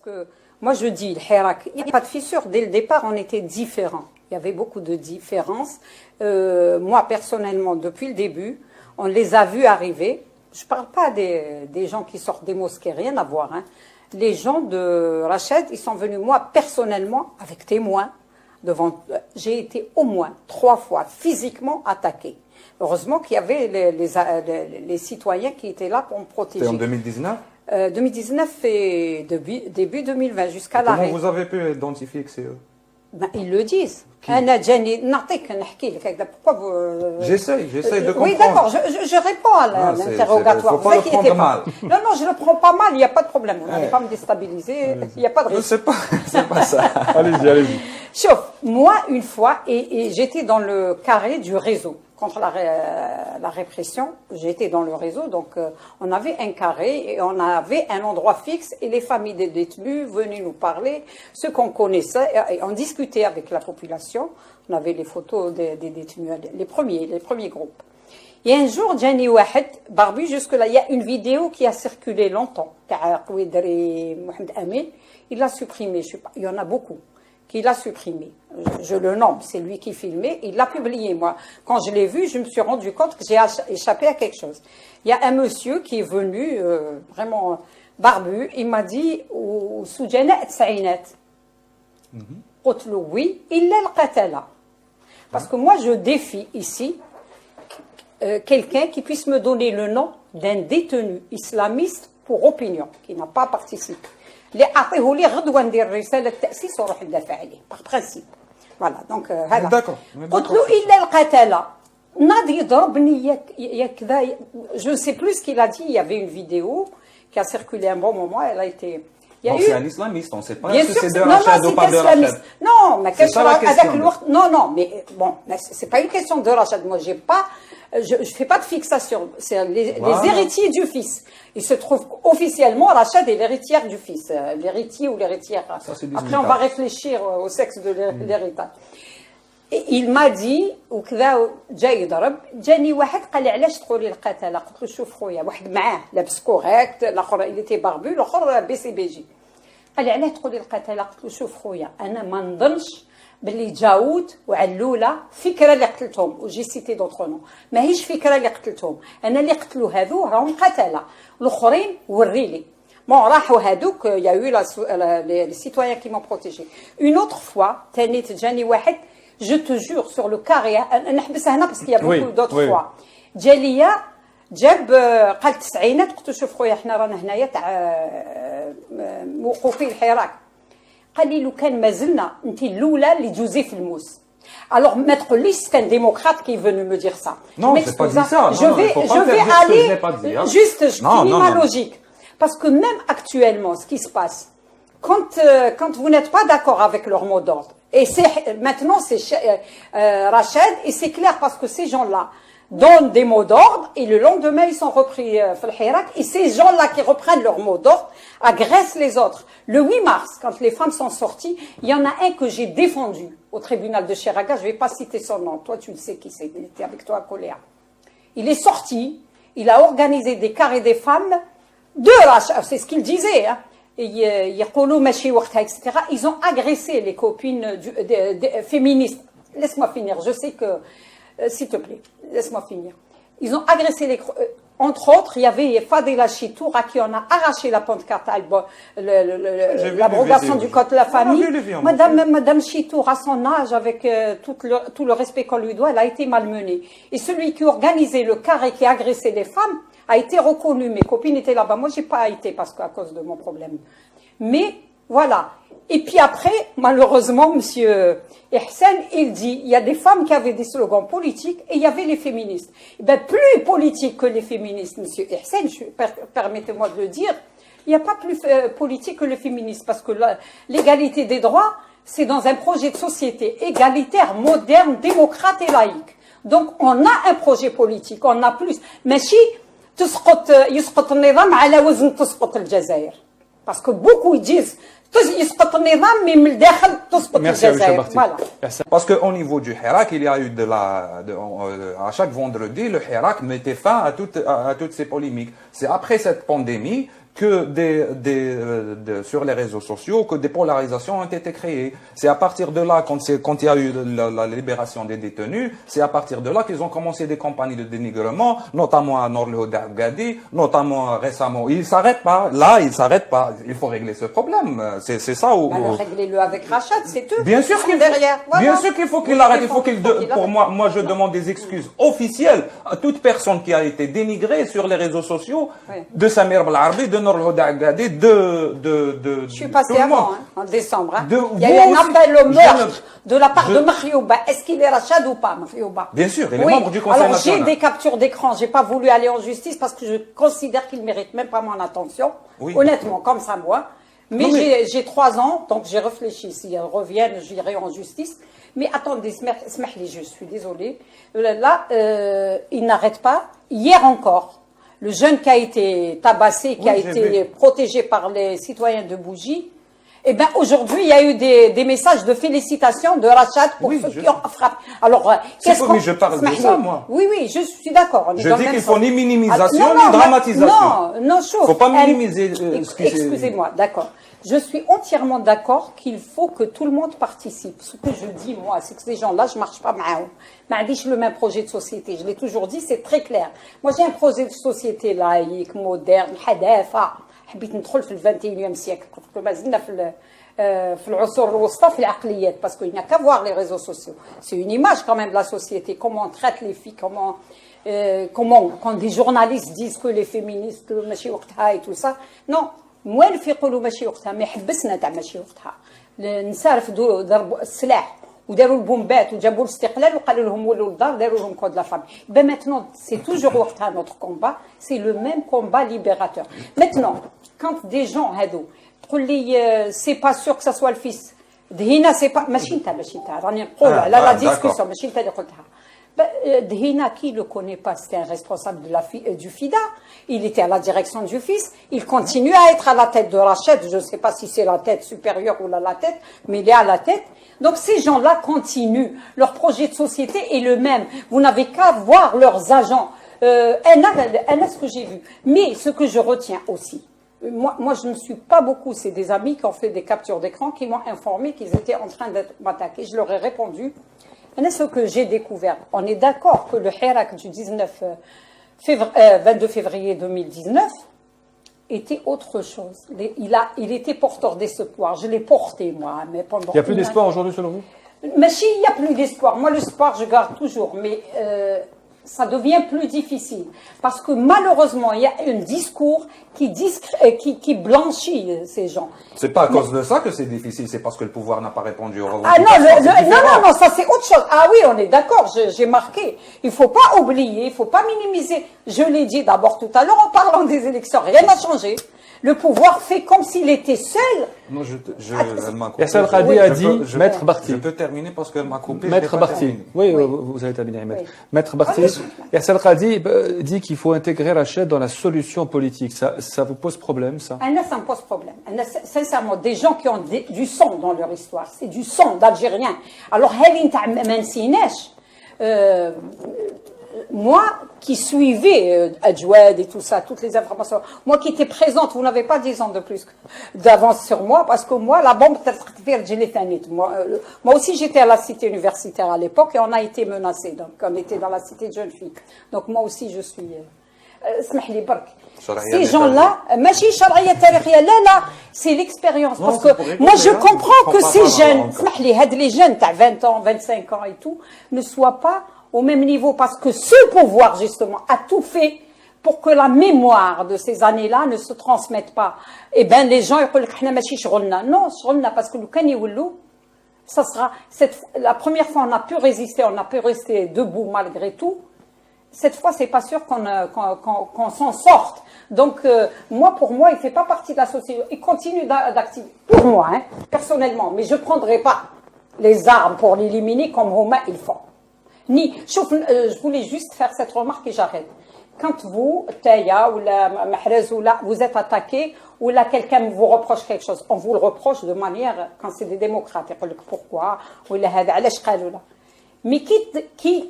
parce que moi je dis, le Hirak, il n'y a pas de fissure. Dès le départ, on était différents. Il y avait beaucoup de différences. Moi, personnellement, depuis le début, on les a vus arriver. Je ne parle pas des gens qui sortent des mosquées, rien à voir. Hein. Les gens de Rachid, ils sont venus, moi, personnellement, avec témoins, devant. J'ai été au moins 3 fois physiquement attaquée. Heureusement qu'il y avait les citoyens qui étaient là pour me protéger. C'était en 2019 2019 et début 2020, jusqu'à l'arrêt. Comment vous avez pu identifier que c'est eux? Ben, ils le disent. Pourquoi vous... J'essaye de comprendre. Oui, d'accord, je réponds à l'interrogatoire. Il ne faut pas le prendre mal. Non, je ne le prends pas mal, il n'y a pas de problème. Vous n'allez pas me déstabiliser, il n'y a pas de risque. C'est pas ça. Allez-y. Sauf, moi, une fois, et j'étais dans le carré du réseau contre la répression. J'étais dans le réseau, donc on avait un carré et on avait un endroit fixe et les familles des détenus venaient nous parler, ceux qu'on connaissait, et on discutait avec la population. On avait les photos des détenus, les premiers groupes. Et un jour, Jani Wahed, Barbu, jusque-là, il y a une vidéo qui a circulé longtemps. Mohamed Amin, il l'a supprimée, je sais pas, il y en a beaucoup. Qu'il a supprimé. Je le nomme, c'est lui qui filmait, il l'a publié, moi. Quand je l'ai vu, je me suis rendu compte que j'ai échappé à quelque chose. Il y a un monsieur qui est venu, vraiment barbu, il m'a dit « Soujana Tsaïnet ». Oui, il l'a le qatala. Parce que moi, je défie ici quelqu'un qui puisse me donner le nom d'un détenu islamiste pour opinion, qui n'a pas participé. اللي اعطيه لي غدوه ندير رساله تاسيس وروح ندافع عليه باغ برانسيب فوالا دونك هذا قلت له الا القتله ناضي يضربني يا كذا je ne sais plus ce qu'il a dit. Il y avait une vidéo qui a circulé un bon moment, elle a été c'est un islamiste, on ne sait pas si c'est de Rachid ou pas de Rachid. Non, mais non, mais bon, c'est pas une question de Rachid. Moi, j'ai pas, je fais pas de fixation. C'est les héritiers du fils. Il se trouve officiellement Rachid est l'héritière du fils, l'héritier ou l'héritière. Après, on va réfléchir au sexe de l'héritage. Il m'a dit وكذا جاي يضرب جاني واحد قال لي علاش تقولي القتله قلت له شوف خويا واحد معاه لابس كوريكت الاخر اللي تي باربو الاخر بي سي بي جي قال لي علاش تقولي القتله قلت له شوف خويا انا ما نظنش باللي جاود وعلوله فكره اللي قتلتهم وجي سيتي دوطخ نو ماهيش فكره اللي قتلتهم انا اللي قتلوا هذو راهم قتله الاخرين وريلي bon راحوا هذوك il y a eu les citoyens qui m'ont protégé une autre fois ثاني جاني واحد je te jure sur le carré نحبسها هنا parce qu'il y a beaucoup d'autres fois جاليه جاب قال التسعينات قلت له شوف خويا احنا رانا هنايا تاع موقوفي الحراك قال لي لو كان مازلنا انت الاولى اللي تجوزي في الموس alors ما تقوليش c'est un démocrate qui est venu me dire ça non c'est pas dit ça je vais aller juste je finis ma logique parce que même actuellement ce qui se passe quand vous n'êtes pas d'accord avec leur mot d'ordre et maintenant c'est Rachid et c'est clair parce que ces gens-là donnent des mots d'ordre et le lendemain ils sont repris في الحراك et ces gens-là qui reprennent leurs mots d'ordre agressent les autres. Le 8 mars, quand les femmes sont sorties, il y en a un que j'ai défendu au tribunal de Chiraga, je ne vais pas citer son nom, toi tu le sais qui c'est, il était avec toi à Coléa. Il est sorti, il a organisé des carrés des femmes de Rachid, c'est ce qu'il disait, hein. etc. Ils ont agressé les copines féministes. Laisse-moi finir, je sais que... s'il te plaît, laisse-moi finir. Ils ont agressé les... entre autres, il y avait Fadila Chitoura qui en a arraché la pancarte, l'abrogation du code de la famille. Madame Chitoura, à son âge, avec tout le respect qu'on lui doit, elle a été malmenée. Et celui qui organisait le carré qui agressait les femmes a été reconnu. Mes copines étaient là-bas. Moi, j'ai pas été parce qu'à cause de mon problème. Mais voilà. Et puis après, malheureusement, monsieur Ihsan, il dit, il y a des femmes qui avaient des slogans politiques et il y avait les féministes. Et bien, plus politique que les féministes, monsieur Ihsan, permettez-moi de le dire, il n'y a pas plus politique que les féministes parce que l'égalité des droits, c'est dans un projet de société égalitaire, moderne, démocrate et laïque. Donc, on a un projet politique, on a plus. Mais si, يسقط النظام على وزن تسقط الجزائر. Parce que beaucoup disent يسقط النظام mais من الداخل تسقط الجزائر. Voilà. Parce qu'au niveau du Hirak, il y a eu à chaque vendredi, le Hirak mettait fin à toutes ces polémiques. C'est après cette pandémie que sur les réseaux sociaux, que des polarisations ont été créées. C'est à partir de là, quand il y a eu la libération des détenus, c'est à partir de là qu'ils ont commencé des campagnes de dénigrement, notamment à Nord-le-Houda Gadi, notamment récemment. Ils s'arrêtent pas. Là, ils s'arrêtent pas. Il faut régler ce problème. C'est ça où... Alors, réglez-le avec Rachad, c'est eux. Bien sûr qu'il derrière. Voilà. Bien sûr qu'il faut qu'il arrête. Il faut qu'il, pour moi, je demande des excuses officielles à toute personne qui a été dénigrée sur les réseaux sociaux de Samir Belarbi, de Nord-le-Houda Agadi, je suis passé avant, en décembre. Il y a eu un appel au meurtre de la part de Makhriouba. Est-ce qu'il est Rachad ou pas, Makhriouba? Bien sûr, il est membre du Conseil national. Alors, j'ai des captures d'écran. J'ai pas voulu aller en justice parce que je considère qu'il mérite même pas mon attention. Oui. Honnêtement, comme ça, moi. Mais j'ai 3 ans, donc j'ai réfléchi. S'ils reviennent, j'irai en justice. Mais attendez, je suis désolée. Là, il n'arrête pas. Hier encore, le jeune qui a été tabassé, qui a été protégé par les citoyens de Bougie, eh bien, aujourd'hui, il y a eu des messages de félicitations de Rachad pour ceux qui ont frappé. Alors, qu'est-ce qu'on... je parle de ça, moi. Oui, je suis d'accord. Je dis qu'il faut ni minimisation, ni dramatisation. Non, il ne faut pas minimiser. Excusez-moi, d'accord. Je suis entièrement d'accord qu'il faut que tout le monde participe. Ce que je dis, moi, c'est que ces gens-là, je ne marche pas معاهم. ما عنديش le même projet de société. Je l'ai toujours dit, c'est très clair. Moi, j'ai un projet de société laïque, moderne, حداثة. حبيت ندخل في 21e siècle. ما زلنا في العصور الوسطى في العقليات. Parce qu'il n'y a qu'à voir les réseaux sociaux. C'est une image quand même de la société. Comment on traite les filles, comment quand des journalistes disent que les féministes, ماشي وقتها et tout ça. Non. موالف يقولوا ماشي وقتها ما يحبسنا تاع ماشي وقتها النساء رفدوا ضربوا السلاح وداروا البومبات وجابوا الاستقلال وقالوا لهم ولوا للدار داروا لهم كود لا فامي ben maintenant c'est toujours وقتها notre combat c'est le même combat libérateur maintenant quand des gens هادو تقول لي c'est pas sûr que ça soit le fils دهينا c'est pas ماشي انت راني نقول على la discussion ماشي انت اللي قلتها Dhina, qui ne le connaît pas, c'était un responsable du FIDA. Il était à la direction du fils. Il continue à être à la tête de Rachad. Je ne sais pas si c'est la tête supérieure ou la tête, mais il est à la tête. Donc ces gens-là continuent. Leur projet de société est le même. Vous n'avez qu'à voir leurs agents. Ce que j'ai vu. Mais ce que je retiens aussi, moi, je ne suis pas beaucoup. C'est des amis qui ont fait des captures d'écran qui m'ont informé qu'ils étaient en train d'être attaqués. Je leur ai répondu. Ce que j'ai découvert, on est d'accord que le Hirak du 22 février 2019 était autre chose. Il était porteur d'espoir. Je l'ai porté, moi. Mais pendant il n'y a plus d'espoir aujourd'hui, selon vous? Mais si, il n'y a plus d'espoir. Moi, l'espoir, je garde toujours. Mais ça devient plus difficile. Parce que malheureusement, il y a un discours qui blanchit ces gens. C'est pas à cause de ça que c'est difficile, c'est parce que le pouvoir n'a pas répondu aux revendications. Non, ça c'est autre chose. Ah oui, on est d'accord, j'ai marqué. Il faut pas oublier, il faut pas minimiser. Je l'ai dit d'abord tout à l'heure en parlant des élections, rien n'a changé. Le pouvoir fait comme s'il était seul. Non, elle m'a coupé. Yassir Khadi a dit, Maître Barti. Je peux terminer parce qu'elle m'a coupé. Maître Barti. Oui, vous avez terminé. Maître Barti. Yassir Khadi dit qu'il faut intégrer Rachad dans la solution politique. Ça vous pose problème, ça? Ça me pose problème. Sincèrement, des gens qui ont du sang dans leur histoire. C'est du sang d'Algériens. Alors, moi qui suivais Adjouad et tout ça, toutes les informations, moi qui étais présente, vous n'avez pas 10 ans de plus d'avance sur moi, parce que moi, la bombe, moi aussi j'étais à la cité universitaire à l'époque et on a été menacés, donc on était dans la cité de jeunes filles. Donc moi aussi je suis... Ces gens-là, c'est l'expérience. Parce que moi, je comprends que ces jeunes, les jeunes, t'as 20 ans, 25 ans et tout, ne soient pas au même niveau. Parce que ce pouvoir, justement, a tout fait pour que la mémoire de ces années-là ne se transmette pas. Eh bien, les gens, ils disent, non, parce que le Kaniwulu, ça sera, la première fois, on a pu résister, on a pu rester debout malgré tout. Cette fois, c'est pas sûr qu'on s'en sorte. Donc, pour moi, il fait pas partie de la société. Il continue d'activer. Pour moi, personnellement. Mais je prendrai pas les armes pour l'éliminer comme Roma, ils font. Je voulais juste faire cette remarque et j'arrête. Quand vous, Taya ou la Mahrez ou là, vous êtes attaqué ou là quelqu'un vous reproche quelque chose, on vous le reproche de manière, quand c'est des démocrates, ils disent pourquoi, ou là, Mais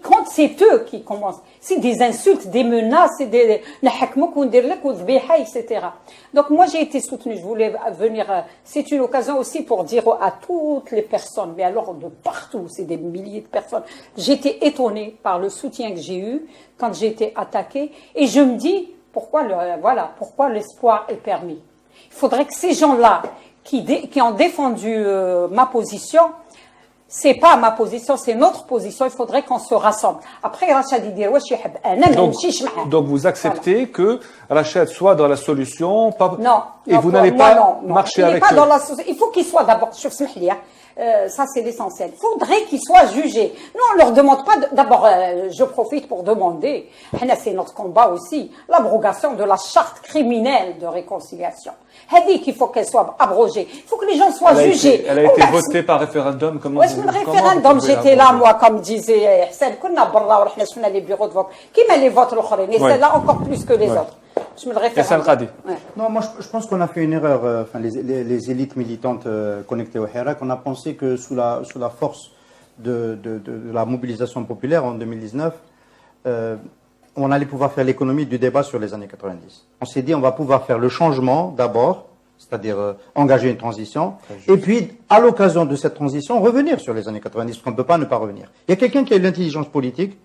quand c'est eux qui commencent, c'est des insultes, des menaces, c'est des etc. Donc moi j'ai été soutenue, je voulais venir, c'est une occasion aussi pour dire à toutes les personnes, mais alors de partout, c'est des milliers de personnes, j'étais étonnée par le soutien que j'ai eu quand j'ai été attaquée, et je me dis, pourquoi l'espoir est permis. Il faudrait que ces gens-là qui ont défendu ma position, c'est pas ma position, c'est notre position. Il faudrait qu'on se rassemble. Après, Rachad il dit donc vous acceptez que Rachad soit dans la solution, pas, non, et vous n'allez pas marcher avec eux. Il faut qu'il soit d'abord. Ça, c'est l'essentiel. Il faudrait qu'ils soient jugés. Nous, on ne leur demande pas... D'abord, je profite pour demander, c'est notre combat aussi, l'abrogation de la charte criminelle de réconciliation. Il faut qu'elle soit abrogée. Il faut que les gens soient jugés. Elle a été votée par référendum. Comment le référendum, j'étais là, moi, comme disait Hussein. On a les bureaux de vote. Qui met les votes l'autre? Et celle-là encore plus que les autres. Je me le référendum. Non, moi je pense qu'on a fait une erreur, les élites militantes connectées au Hirak. On a pensé que sous la force de la mobilisation populaire en 2019, on allait pouvoir faire l'économie du débat sur les années 90. On s'est dit on va pouvoir faire le changement d'abord, c'est-à-dire engager une transition, et puis à l'occasion de cette transition revenir sur les années 90, parce qu'on ne peut pas ne pas revenir. Il y a quelqu'un qui a eu l'intelligence politique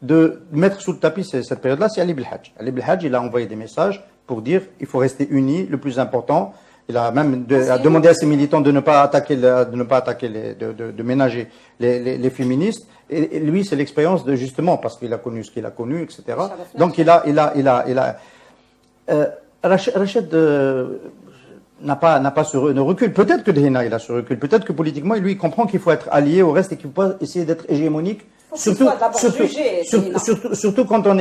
de mettre sous le tapis cette période-là, c'est Ali Belhadj. Ali Belhadj, il a envoyé des messages pour dire il faut rester unis, le plus important. Il a même demandé à ses militants de ne pas attaquer, de ménager les féministes. Et lui, c'est l'expérience de justement parce qu'il a connu ce qu'il a connu, etc. Donc Rachad n'a pas ce recul. Peut-être que Dhina, il a ce recul. Peut-être que politiquement, lui, il comprend qu'il faut être allié au reste et qu'il ne faut pas essayer d'être hégémonique. Surtout quand on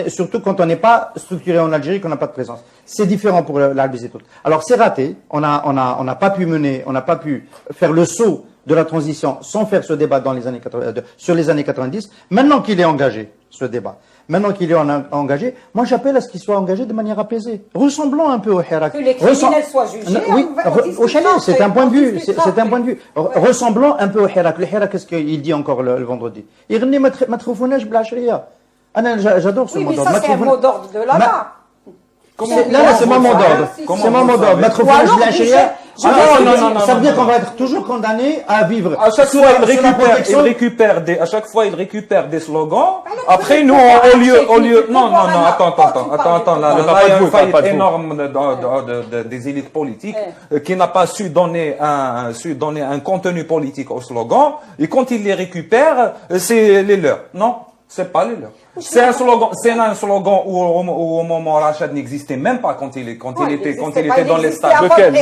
n'est pas structuré en Algérie, qu'on n'a pas de présence. C'est différent pour l'Albizitout. Alors c'est raté. On n'a pas pu faire le saut de la transition sans faire ce débat sur les années 90. Maintenant qu'il est engagé, ce débat. Maintenant qu'il est engagé, moi j'appelle à ce qu'il soit engagé de manière apaisée. Ressemblons un peu au Hirak. Que les criminels soient jugés. Oui, au chalet, c'est un point de vue. Ressemblons un peu au Hirak. Le Hirak, qu'est-ce qu'il dit encore le vendredi? J'adore ce mot d'ordre. Oui, mais ça c'est un mot d'ordre de là-bas. Là, c'est mon mot d'ordre. C'est mon mot d'ordre. Mettre au fond non. Ça veut dire qu'on va être toujours condamné à vivre. À chaque fois, il récupère des slogans. Après, nous, au lieu, non, attends, là, il y a une faillite énorme des élites politiques qui n'a pas su donner un contenu politique aux slogans. Et quand ils les récupèrent, c'est les leurs. Non, c'est pas les leurs. C'est un slogan où au moment Rachad n'existait même pas quand il était dans les stades. Lequel?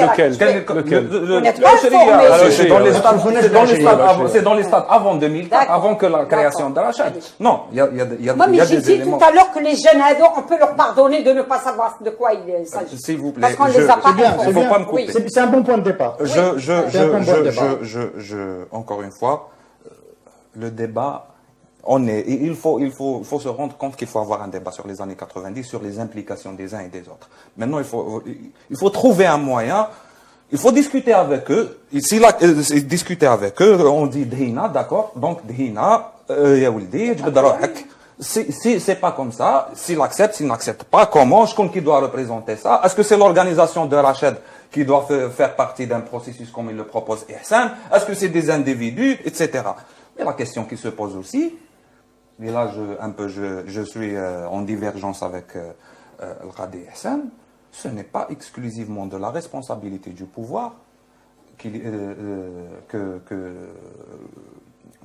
C'est dans les stades avant 2004, avant que la création de Rachad. Non, il y a des éléments. Tout à l'heure que les jeunes ados, on peut leur pardonner de ne pas savoir de quoi il s'agit. S'il vous plaît. Parce qu'on les a pas. Il ne faut pas me couper. C'est un bon point de départ. Encore une fois, le débat. Il faut se rendre compte qu'il faut avoir un débat sur les années 90, sur les implications des uns et des autres. Maintenant, il faut trouver un moyen, il faut discuter avec eux. Ici, discuter avec eux, on dit Dhina, d'accord, donc Dhina, Yaouldi, c'est pas comme ça. S'il n'accepte pas, comment? Qui doit représenter ça? Est-ce que c'est l'organisation de Rachad qui doit faire partie d'un processus comme il le propose Ihsan? Est-ce que c'est des individus, etc. Mais la question qui se pose aussi, et là je suis en divergence avec le Qadi Ihsan, ce n'est pas exclusivement de la responsabilité du pouvoir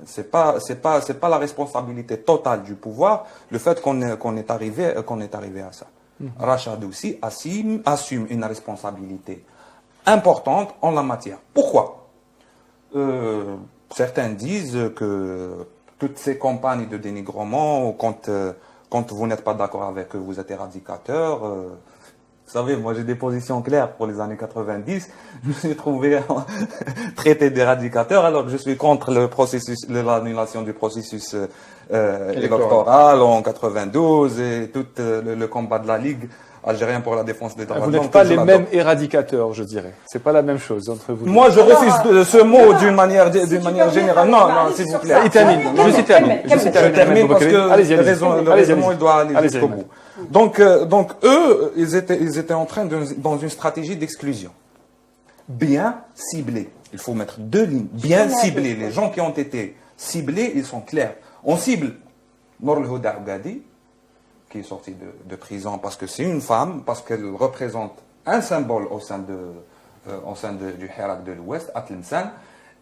c'est pas la responsabilité totale du pouvoir le fait qu'on est arrivé à ça. Rachad aussi assume une responsabilité importante en la matière. Pourquoi? Certains disent que toutes ces campagnes de dénigrement, quand vous n'êtes pas d'accord avec eux, vous êtes éradicateur. Vous savez, moi j'ai des positions claires pour les années 90. Je me suis trouvé traité d'éradicateur alors que je suis contre l'annulation du processus électoral en 92 et tout le combat de la Ligue algérien pour la défense des droits de Vous l'homme. n'êtes pas les mêmes éradicateurs, je dirais. C'est pas la même chose entre vous. Moi, je refuse ce mot d'une manière générale. Non, s'il vous plaît. Il termine. Je termine parce que le raisonnement, il doit aller jusqu'au bout. Donc, eux, ils étaient en train dans une stratégie d'exclusion. Bien ciblée. Il faut mettre 2 lignes. Bien ciblées. Les gens qui ont été ciblés, ils sont clairs. On cible Nour El Houda Ougadi, qui est sortie de prison parce que c'est une femme, parce qu'elle représente un symbole au sein du Hirak de l'Ouest, Atlemsan,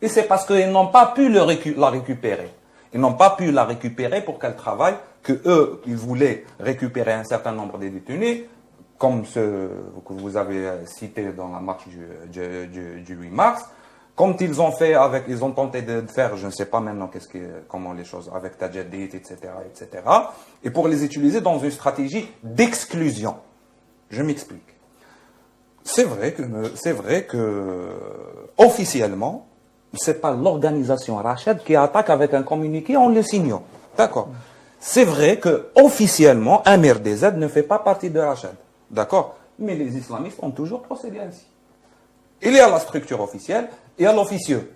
et c'est parce qu'ils n'ont pas pu la récupérer. Ils n'ont pas pu la récupérer pour qu'elle travaille, que eux, ils voulaient récupérer un certain nombre de détenus, comme ceux que vous avez cités dans la marche du 8 mars. Comme ils ont fait ils ont tenté de faire, je ne sais pas maintenant comment les choses, avec Tajaddit, etc., etc., et pour les utiliser dans une stratégie d'exclusion. Je m'explique. C'est vrai que officiellement, c'est pas l'organisation Rachad qui attaque avec un communiqué en le signant. D'accord. C'est vrai que officiellement, Amir DZ ne fait pas partie de Rachad. D'accord. Mais les islamistes ont toujours procédé ainsi. Il y a la structure officielle et à l'officieux.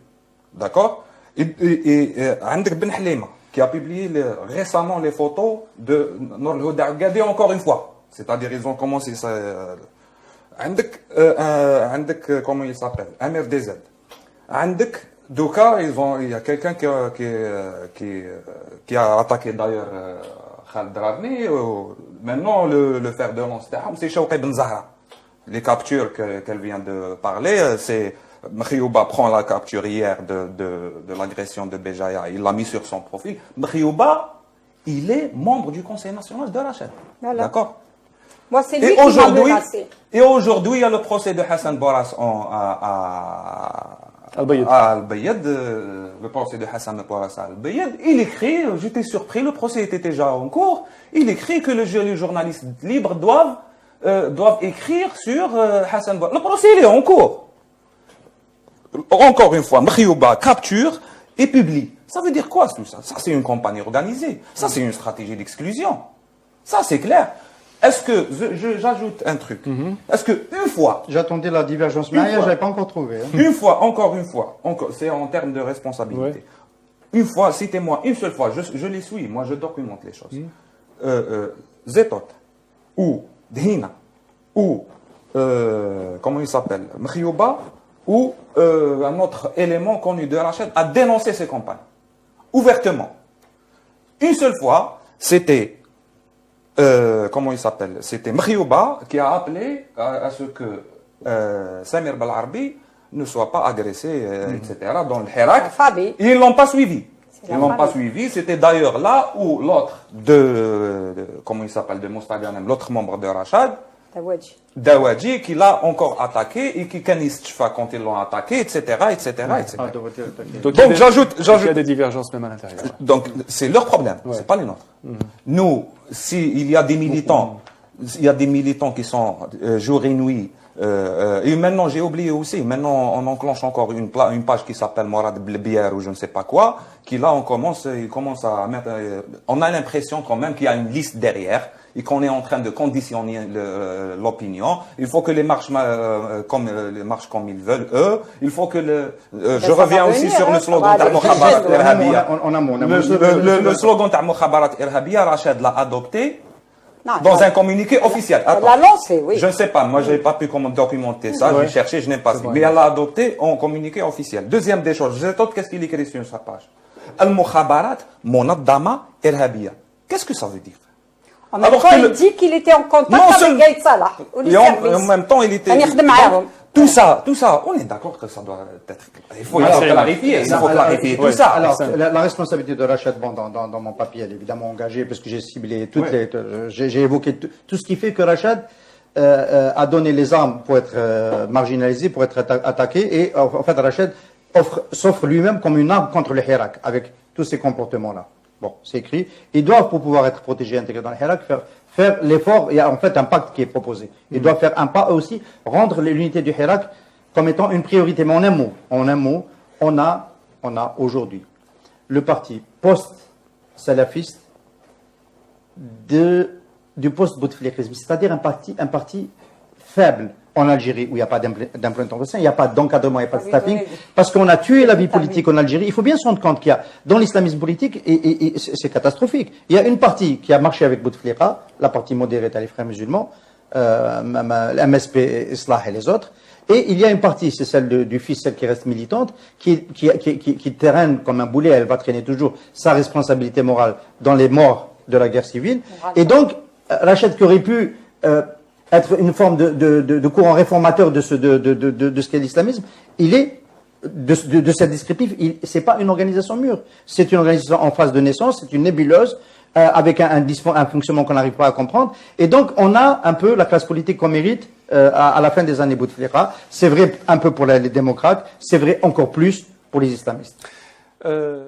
D'accord. Et Andek Ben Halima, qui a publié récemment les photos de Nour El Houda Ougadi encore une fois. C'est-à-dire, ils ont commencé ça. Andek, comment il s'appelle? Amir DZ. Andek, Douka, il y a quelqu'un qui a attaqué d'ailleurs Khaled Drarni. Maintenant, le fer de lance, c'est Chouki Ben Zahra. Les captures qu'elle vient de parler, c'est Mkhiyouba prend la capture hier de l'agression de Béjaïa, il l'a mis sur son profil. Mkhiyouba, il est membre du Conseil national de Rachad. Voilà. D'accord. Moi, c'est lui qui m'a menacé. Et aujourd'hui, il y a le procès de Hassan Boras à Al-Bayed, le procès de Hassan Boras à Al-Bayed. Il écrit, j'étais surpris, le procès était déjà en cours, il écrit que les journalistes libres doivent écrire sur Hassan Boras. Le procès, il est en cours. Encore une fois, Mkhiyouba capture et publie. Ça veut dire quoi tout ça? Ça, c'est une campagne organisée. Ça, c'est une stratégie d'exclusion. Ça, c'est clair. Est-ce que, j'ajoute un truc, est-ce que une fois... J'attendais la divergence, mais je n'avais pas encore trouvé. Hein. Encore une fois, c'est en termes de responsabilité. Ouais. Une fois, citez-moi, une seule fois, je les suis, moi je documente les choses. Zetot, ou Dhina, ou, comment il s'appelle, Mkhiyouba, ou un autre élément connu de Rachad a dénoncé ces campagnes, ouvertement. Une seule fois, c'était... comment il s'appelle? C'était Mkhiyouba qui a appelé à ce que Samir Belarbi ne soit pas agressé, etc. dans le Hirak. Ils ne l'ont pas suivi. Ils ne l'ont pas suivi. C'était d'ailleurs là où l'autre comment il s'appelle, de Moustaghanem, l'autre membre de Rachad, Dawadji, qui l'a encore attaqué et qui Kanistchfa quand ils l'ont attaqué, etc. etc., etc. Donc j'ajoute. Il y a des divergences même à l'intérieur. Donc c'est leur problème, c'est pas les nôtres. Nous, s'il y a des militants, qui sont jour et nuit, et maintenant j'ai oublié aussi, maintenant on enclenche encore une page qui s'appelle Morad Blbière ou je ne sais pas quoi, qui là il commence à mettre, on a l'impression quand même qu'il y a une liste derrière et qu'on est en train de conditionner l'opinion. Il faut que les marches comme ils veulent eux. Il faut que je reviens aussi sur le slogan de Mukhabarat Irhabia. Le slogan de Mukhabarat Irhabia, Rachad l'a adopté dans un communiqué officiel. Elle l'a lancé, oui. Je ne sais pas, moi je n'ai pas pu documenter ça, j'ai cherché, je n'ai pas vu. Mais elle l'a adopté en communiqué officiel. Deuxième des choses, qu'est-ce qu'il écrit sur sa page? Al-Mukhabarat Monaddama Irhabia. Qu'est-ce que ça veut dire? En même temps, il dit qu'il était en contact avec Gaïd Salah. Et en même temps, il était... Tout ça, on est d'accord que ça doit être... Il faut clarifier, tout ça. Alors, la responsabilité de Rachad, dans mon papier, elle est évidemment engagée, parce que j'ai ciblé j'ai évoqué tout ce qui fait que Rachad a donné les armes pour être marginalisé, pour être attaqué, et en fait, Rachad s'offre lui-même comme une arme contre le Hirak, avec tous ces comportements-là. Bon, c'est écrit. Ils doivent, pour pouvoir être protégés, intégrés dans le Hirak, faire l'effort. Il y a en fait un pacte qui est proposé. Ils doivent faire un pas aussi, rendre l'unité du Hirak comme étant une priorité. Mais en un mot, on a aujourd'hui le parti post-salafiste de du post-bouteflikerisme, c'est-à-dire un parti faible en Algérie, où il n'y a pas d'implantation, il n'y a pas d'encadrement, il n'y a pas de staffing, parce qu'on a tué la vie politique en Algérie. Il faut bien se rendre compte qu'il y a, dans l'islamisme politique, et c'est catastrophique, il y a une partie qui a marché avec Bouteflika, la partie modérée les frères musulmans, MSP, Islah et les autres, et il y a une partie, c'est celle du fils, celle qui reste militante, qui traîne comme un boulet, elle va traîner toujours sa responsabilité morale dans les morts de la guerre civile. Et donc, Rachid qui aurait pu être une forme de courant réformateur de ce qu'est l'islamisme, il est de cette descriptif, c'est pas une organisation mûre, c'est une organisation en phase de naissance, c'est une nébuleuse avec un fonctionnement qu'on n'arrive pas à comprendre. Et donc on a un peu la classe politique qu'on mérite à la fin des années Bouteflika. C'est vrai un peu pour les démocrates, c'est vrai encore plus pour les islamistes.